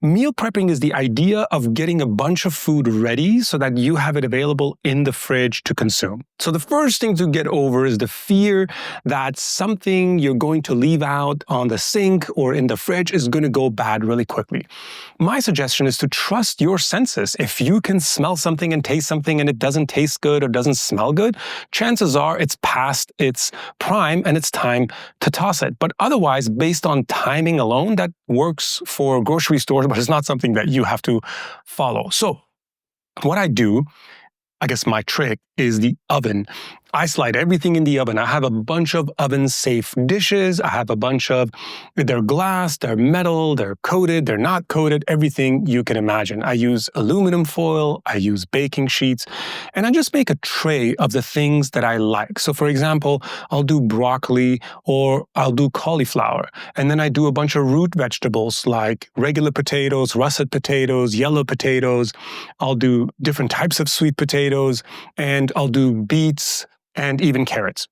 Meal prepping is the idea of getting a bunch of food ready so that you have it available in the fridge to consume. So the first thing to get over is the fear that something you're going to leave out on the sink or in the fridge is going to go bad really quickly. My suggestion is to trust your senses. If you can smell something and taste something and it doesn't taste good or doesn't smell good, chances are it's past its prime and it's time to toss it. But otherwise, based on timing alone, that works for grocery stores, but it's not something that you have to follow. So what I do, I guess my trick, is the oven. I slide everything in the oven. I have a bunch of oven-safe dishes. I have a bunch of, they're glass, they're metal, they're coated, they're not coated, everything you can imagine. I use aluminum foil, I use baking sheets, and I just make a tray of the things that I like. So for example, I'll do broccoli or I'll do cauliflower. And then I do a bunch of root vegetables like regular potatoes, russet potatoes, yellow potatoes. I'll do different types of sweet potatoes, and I'll do beets, and even carrots.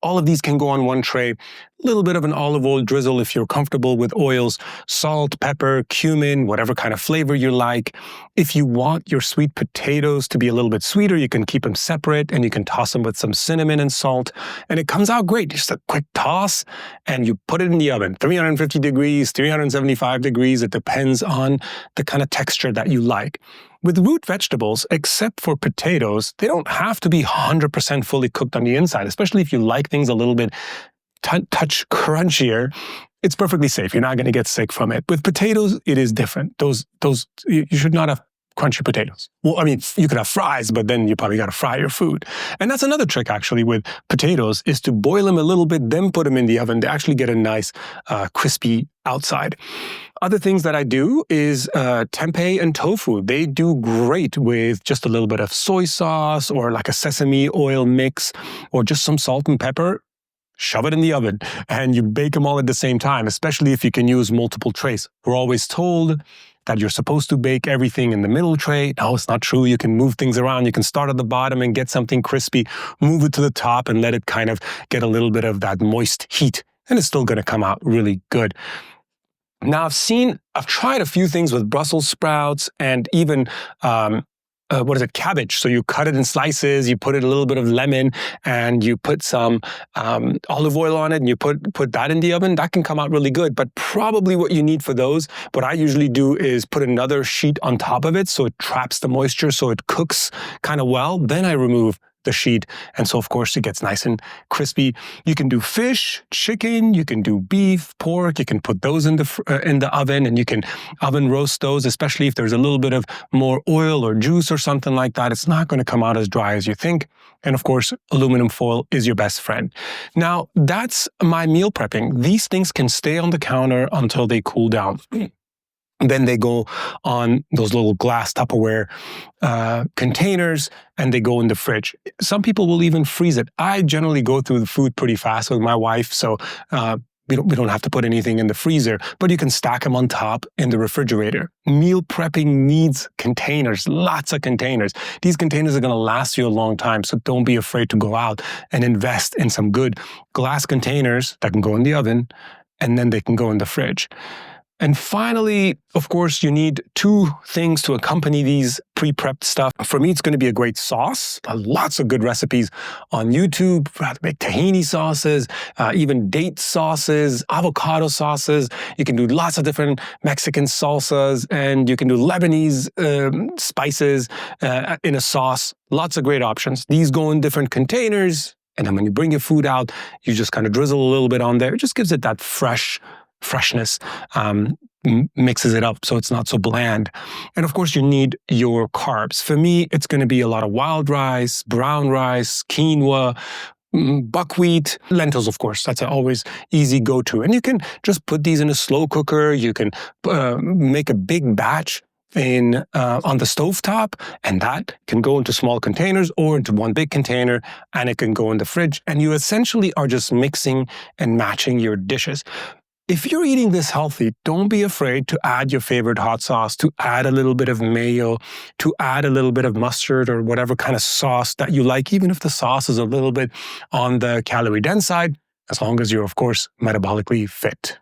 All of these can go on one tray. A little bit of an olive oil drizzle if you're comfortable with oils, salt, pepper, cumin, whatever kind of flavor you like. If you want your sweet potatoes to be a little bit sweeter, you can keep them separate and you can toss them with some cinnamon and salt. And it comes out great. Just a quick toss and you put it in the oven. 350 degrees, 375 degrees. It depends on the kind of texture that you like. With root vegetables, except for potatoes, they don't have to be 100% fully cooked on the inside, especially if you like things a little bit touch crunchier. It's perfectly safe. You're not going to get sick from it. With potatoes, it is different. You should not have crunchy potatoes. Well, I mean, you could have fries, but then you probably got to fry your food. And that's another trick, actually, with potatoes, is to boil them a little bit, then put them in the oven to actually get a nice crispy outside. Other things that I do is tempeh and tofu. They do great with just a little bit of soy sauce or like a sesame oil mix or just some salt and pepper. Shove it in the oven and you bake them all at the same time, especially if you can use multiple trays. We're always told that you're supposed to bake everything in the middle tray. No, it's not true. You can move things around. You can start at the bottom and get something crispy, move it to the top and let it kind of get a little bit of that moist heat. And it's still going to come out really good. Now, I've tried a few things with Brussels sprouts and even, cabbage. So you cut it in slices, you put it a little bit of lemon, and you put some olive oil on it, and you put that in the oven. That can come out really good. But probably what you need for those, what I usually do is put another sheet on top of it so it traps the moisture, so it cooks kind of well. Then I remove the sheet. And so, of course, it gets nice and crispy. You can do fish, chicken, you can do beef, pork. You can put those in the oven and you can oven roast those, especially if there's a little bit of more oil or juice or something like that. It's not going to come out as dry as you think. And of course, aluminum foil is your best friend. Now, that's my meal prepping. These things can stay on the counter until they cool down. Then they go on those little glass Tupperware containers and they go in the fridge. Some people will even freeze it. I generally go through the food pretty fast with my wife, so we don't have to put anything in the freezer, but you can stack them on top in the refrigerator. Meal prepping needs containers, lots of containers. These containers are going to last you a long time, so don't be afraid to go out and invest in some good glass containers that can go in the oven and then they can go in the fridge. And finally, of course, you need two things to accompany these pre-prepped stuff. For me, it's going to be a great sauce. Lots of good recipes on YouTube for how to make tahini sauces, even date sauces, avocado sauces. You can do lots of different Mexican salsas, and you can do Lebanese spices in a sauce. Lots of great options. These go in different containers, and then when you bring your food out, you just kind of drizzle a little bit on there. It just gives it that freshness, mixes it up so it's not so bland. And of course, you need your carbs. For me, it's going to be a lot of wild rice, brown rice, quinoa, buckwheat, lentils, of course. That's an always easy go-to. And you can just put these in a slow cooker. You can make a big batch on the stovetop, and that can go into small containers or into one big container, and it can go in the fridge. And you essentially are just mixing and matching your dishes. If you're eating this healthy, don't be afraid to add your favorite hot sauce, to add a little bit of mayo, to add a little bit of mustard or whatever kind of sauce that you like, even if the sauce is a little bit on the calorie dense side, as long as you're, of course, metabolically fit.